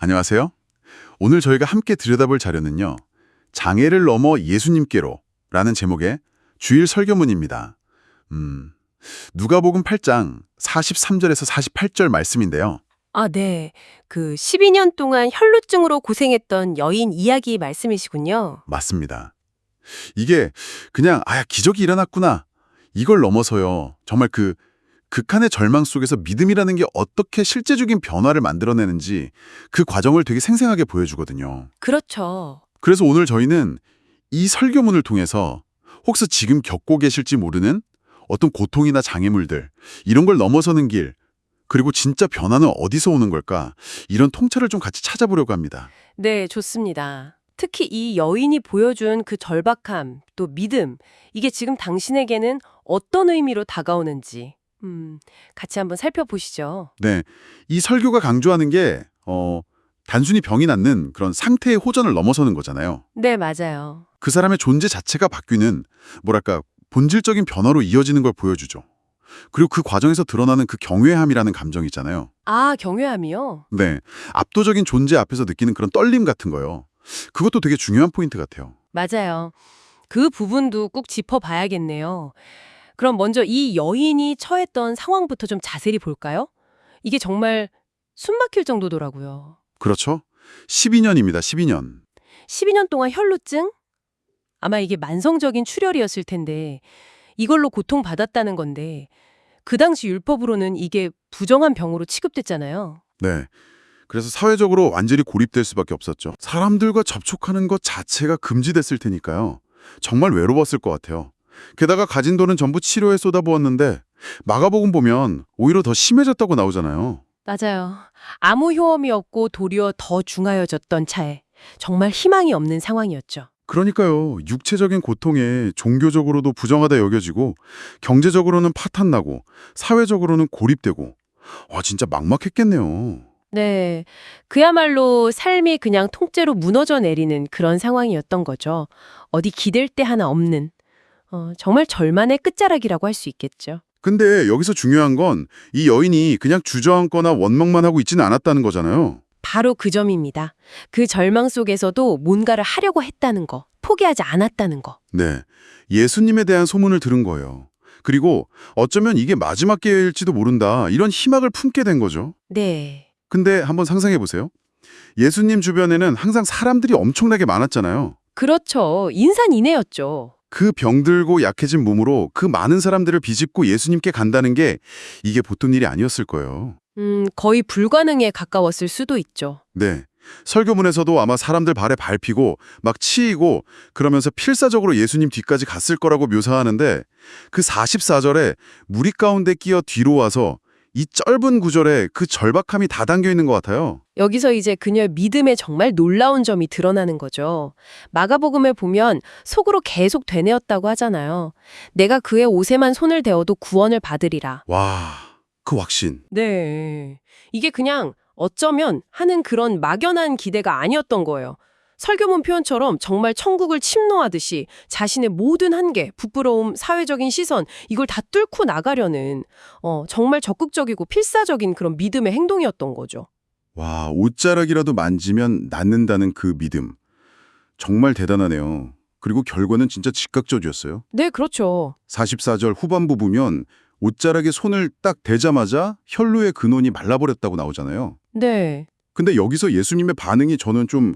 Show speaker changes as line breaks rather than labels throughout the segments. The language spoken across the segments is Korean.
안녕하세요. 오늘 저희가 함께 들여다볼 자료는요. 장애를 넘어 예수님께로 라는 제목의 주일 설교문입니다. 누가복음 8장 43절에서 48절 말씀인데요.
아, 네. 그 12년 동안 혈루증으로 고생했던 여인 이야기 말씀이시군요.
맞습니다. 이게 그냥 기적이 일어났구나. 이걸 넘어서요. 정말 그 극한의 절망 속에서 믿음이라는 게 어떻게 실제적인 변화를 만들어내는지 그 과정을 되게 생생하게 보여주거든요.
그렇죠.
그래서 오늘 저희는 이 설교문을 통해서 혹시 지금 겪고 계실지 모르는 어떤 고통이나 장애물들, 이런 걸 넘어서는 길, 그리고 진짜 변화는 어디서 오는 걸까? 이런 통찰을 좀 같이 찾아보려고 합니다.
네, 좋습니다. 특히 이 여인이 보여준 그 절박함, 또 믿음, 이게 지금 당신에게는 어떤 의미로 다가오는지 같이 한번 살펴보시죠.
네, 이 설교가 강조하는 게 단순히 병이 낫는 그런 상태의 호전을 넘어서는 거잖아요.
네, 맞아요.
그 사람의 존재 자체가 바뀌는, 뭐랄까, 본질적인 변화로 이어지는 걸 보여주죠. 그리고 그 과정에서 드러나는 그 경외함이라는 감정 있잖아요.
아, 경외함이요?
네, 압도적인 존재 앞에서 느끼는 그런 떨림 같은 거요. 그것도 되게 중요한 포인트 같아요.
맞아요. 그 부분도 꼭 짚어봐야겠네요. 그럼 먼저 이 여인이 처했던 상황부터 좀 자세히 볼까요? 이게 정말 숨 막힐 정도더라고요.
그렇죠? 12년입니다, 12년.
12년 동안 혈루증? 아마 이게 만성적인 출혈이었을 텐데 이걸로 고통받았다는 건데 그 당시 율법으로는 이게 부정한 병으로 취급됐잖아요.
네. 그래서 사회적으로 완전히 고립될 수밖에 없었죠. 사람들과 접촉하는 것 자체가 금지됐을 테니까요. 정말 외로웠을 것 같아요. 게다가 가진 돈은 전부 치료에 쏟아부었는데 마가복음 보면 오히려 더 심해졌다고 나오잖아요.
맞아요. 아무 효험이 없고 도리어 더 중하여졌던 차에 정말 희망이 없는 상황이었죠.
그러니까요. 육체적인 고통에 종교적으로도 부정하다 여겨지고 경제적으로는 파탄나고 사회적으로는 고립되고 진짜 막막했겠네요.
네, 그야말로 삶이 그냥 통째로 무너져 내리는 그런 상황이었던 거죠. 어디 기댈 데 하나 없는 정말 절만의 끝자락이라고 할 수 있겠죠.
근데 여기서 중요한 건 이 여인이 그냥 주저앉거나 원망만 하고 있지는 않았다는 거잖아요.
바로 그 점입니다. 그 절망 속에서도 뭔가를 하려고 했다는 거, 포기하지 않았다는 거.
네, 예수님에 대한 소문을 들은 거예요. 그리고 어쩌면 이게 마지막 기회일지도 모른다, 이런 희망을 품게 된 거죠.
네,
근데 한번 상상해 보세요. 예수님 주변에는 항상 사람들이 엄청나게 많았잖아요.
그렇죠. 인산인해였죠.
그 병들고 약해진 몸으로 그 많은 사람들을 비집고 예수님께 간다는 게 이게 보통 일이 아니었을 거예요.
거의 불가능에 가까웠을 수도 있죠.
네. 설교문에서도 아마 사람들 발에 밟히고 막 치이고 그러면서 필사적으로 예수님 뒤까지 갔을 거라고 묘사하는데 그 44절에 무리 가운데 끼어 뒤로 와서 이 짧은 구절에 그 절박함이 다 담겨 있는 것 같아요.
여기서 이제 그녀의 믿음에 정말 놀라운 점이 드러나는 거죠. 마가복음에 보면 속으로 계속 되뇌었다고 하잖아요. 내가 그의 옷에만 손을 대어도 구원을 받으리라.
와, 그 확신.
네. 이게 그냥 어쩌면 하는 그런 막연한 기대가 아니었던 거예요. 설교문 표현처럼 정말 천국을 침노하듯이 자신의 모든 한계, 부끄러움, 사회적인 시선 이걸 다 뚫고 나가려는 정말 적극적이고 필사적인 그런 믿음의 행동이었던 거죠.
와, 옷자락이라도 만지면 낫는다는 그 믿음. 정말 대단하네요. 그리고 결과는 진짜 즉각적이었어요.
네, 그렇죠.
44절 후반부 보면 옷자락에 손을 딱 대자마자 혈루의 근원이 말라버렸다고 나오잖아요.
네.
근데 여기서 예수님의 반응이 저는 좀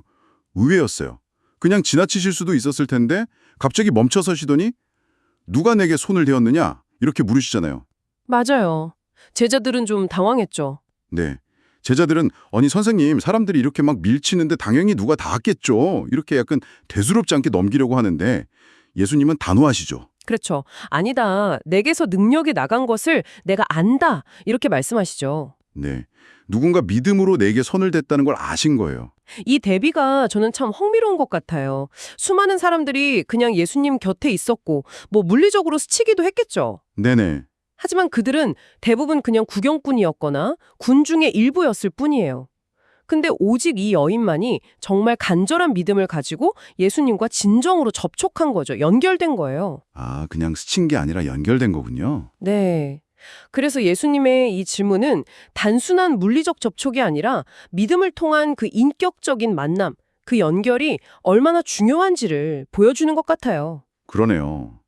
의외였어요. 그냥 지나치실 수도 있었을 텐데 갑자기 멈춰서시더니 누가 내게 손을 대었느냐? 이렇게 물으시잖아요.
맞아요. 제자들은 좀 당황했죠.
네. 제자들은 아니 선생님 사람들이 이렇게 막 밀치는데 당연히 누가 닿았겠죠. 이렇게 약간 대수롭지 않게 넘기려고 하는데 예수님은 단호하시죠.
그렇죠. 아니다. 내게서 능력이 나간 것을 내가 안다. 이렇게 말씀하시죠.
네. 누군가 믿음으로 내게 손을 댔다는 걸 아신 거예요.
이 대비가 저는 참 흥미로운 것 같아요. 수많은 사람들이 그냥 예수님 곁에 있었고 뭐 물리적으로 스치기도 했겠죠.
네네.
하지만 그들은 대부분 그냥 구경꾼이었거나 군중의 일부였을 뿐이에요. 근데 오직 이 여인만이 정말 간절한 믿음을 가지고 예수님과 진정으로 접촉한 거죠. 연결된 거예요.
아, 그냥 스친 게 아니라 연결된 거군요.
네. 그래서 예수님의 이 질문은 단순한 물리적 접촉이 아니라 믿음을 통한 그 인격적인 만남, 그 연결이 얼마나 중요한지를 보여주는 것 같아요.
그러네요.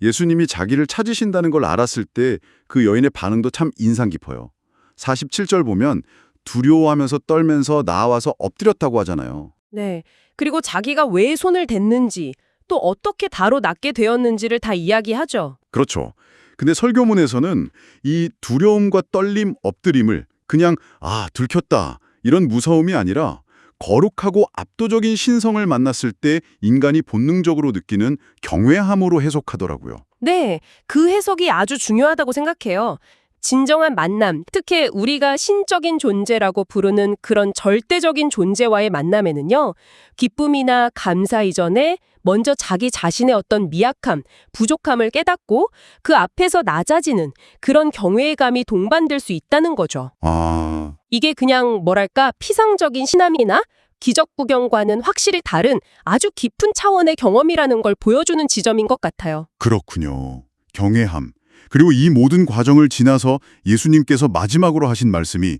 예수님이 자기를 찾으신다는 걸 알았을 때 그 여인의 반응도 참 인상 깊어요. 47절 보면 두려워하면서 떨면서 나와서 엎드렸다고 하잖아요.
네. 그리고 자기가 왜 손을 댔는지, 또 어떻게 다로 낫게 되었는지를 다 이야기하죠.
그렇죠. 근데 설교문에서는 이 두려움과 떨림, 엎드림을 그냥 들켰다 이런 무서움이 아니라 거룩하고 압도적인 신성을 만났을 때 인간이 본능적으로 느끼는 경외함으로 해석하더라고요.
네, 그 해석이 아주 중요하다고 생각해요. 진정한 만남, 특히 우리가 신적인 존재라고 부르는 그런 절대적인 존재와의 만남에는요, 기쁨이나 감사 이전에 먼저 자기 자신의 어떤 미약함, 부족함을 깨닫고 그 앞에서 낮아지는 그런 경외감이 동반될 수 있다는 거죠. 이게 그냥 뭐랄까 피상적인 신앙이나 기적 구경과는 확실히 다른 아주 깊은 차원의 경험이라는 걸 보여주는 지점인 것 같아요.
그렇군요. 경외함. 그리고 이 모든 과정을 지나서 예수님께서 마지막으로 하신 말씀이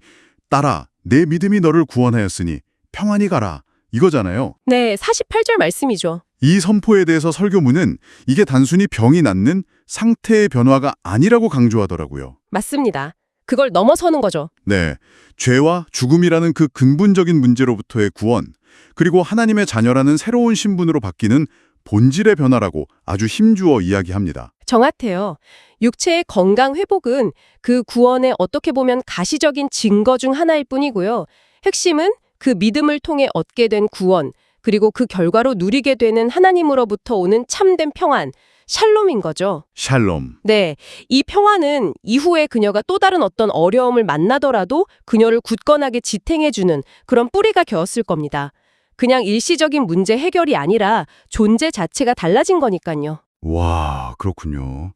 딸아, 내 믿음이 너를 구원하였으니 평안히 가라. 이거잖아요.
네, 48절 말씀이죠.
이 선포에 대해서 설교문은 이게 단순히 병이 낫는 상태의 변화가 아니라고 강조하더라고요.
맞습니다. 그걸 넘어서는 거죠.
네, 죄와 죽음이라는 그 근본적인 문제로부터의 구원, 그리고 하나님의 자녀라는 새로운 신분으로 바뀌는 본질의 변화라고 아주 힘주어 이야기합니다.
정확해요. 육체의 건강 회복은 그 구원의 어떻게 보면 가시적인 증거 중 하나일 뿐이고요. 핵심은 그 믿음을 통해 얻게 된 구원, 그리고 그 결과로 누리게 되는 하나님으로부터 오는 참된 평안, 샬롬인 거죠.
샬롬.
네, 이 평화는 이후에 그녀가 또 다른 어떤 어려움을 만나더라도 그녀를 굳건하게 지탱해주는 그런 뿌리가 되었을 겁니다. 그냥 일시적인 문제 해결이 아니라 존재 자체가 달라진 거니까요.
와, 그렇군요.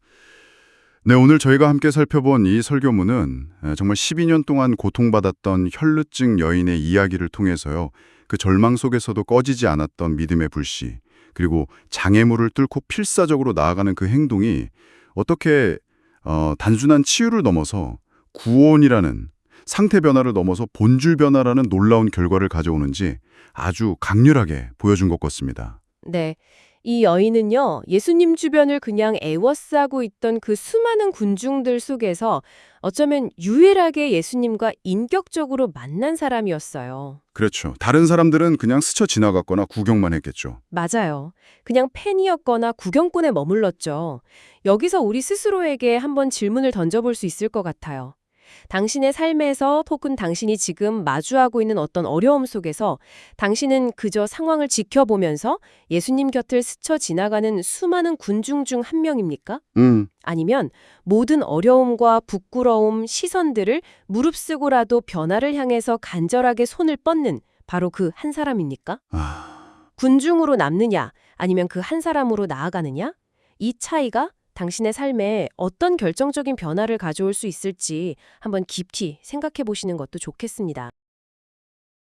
네, 오늘 저희가 함께 살펴본 이 설교문은 정말 12년 동안 고통받았던 혈루증 여인의 이야기를 통해서요. 그 절망 속에서도 꺼지지 않았던 믿음의 불씨, 그리고 장애물을 뚫고 필사적으로 나아가는 그 행동이 어떻게 단순한 치유를 넘어서 구원이라는 상태 변화를 넘어서 본질 변화라는 놀라운 결과를 가져오는지 아주 강렬하게 보여준 것 같습니다.
네. 이 여인은요, 예수님 주변을 그냥 애워싸고 있던 그 수많은 군중들 속에서 어쩌면 유일하게 예수님과 인격적으로 만난 사람이었어요.
그렇죠. 다른 사람들은 그냥 스쳐 지나갔거나 구경만 했겠죠.
맞아요. 그냥 팬이었거나 구경꾼에 머물렀죠. 여기서 우리 스스로에게 한번 질문을 던져볼 수 있을 것 같아요. 당신의 삶에서 혹은 당신이 지금 마주하고 있는 어떤 어려움 속에서 당신은 그저 상황을 지켜보면서 예수님 곁을 스쳐 지나가는 수많은 군중 중 한 명입니까? 아니면 모든 어려움과 부끄러움, 시선들을 무릅쓰고라도 변화를 향해서 간절하게 손을 뻗는 바로 그 한 사람입니까? 군중으로 남느냐, 아니면 그 한 사람으로 나아가느냐? 이 차이가 당신의 삶에 어떤 결정적인 변화를 가져올 수 있을지 한번 깊이 생각해 보시는 것도 좋겠습니다.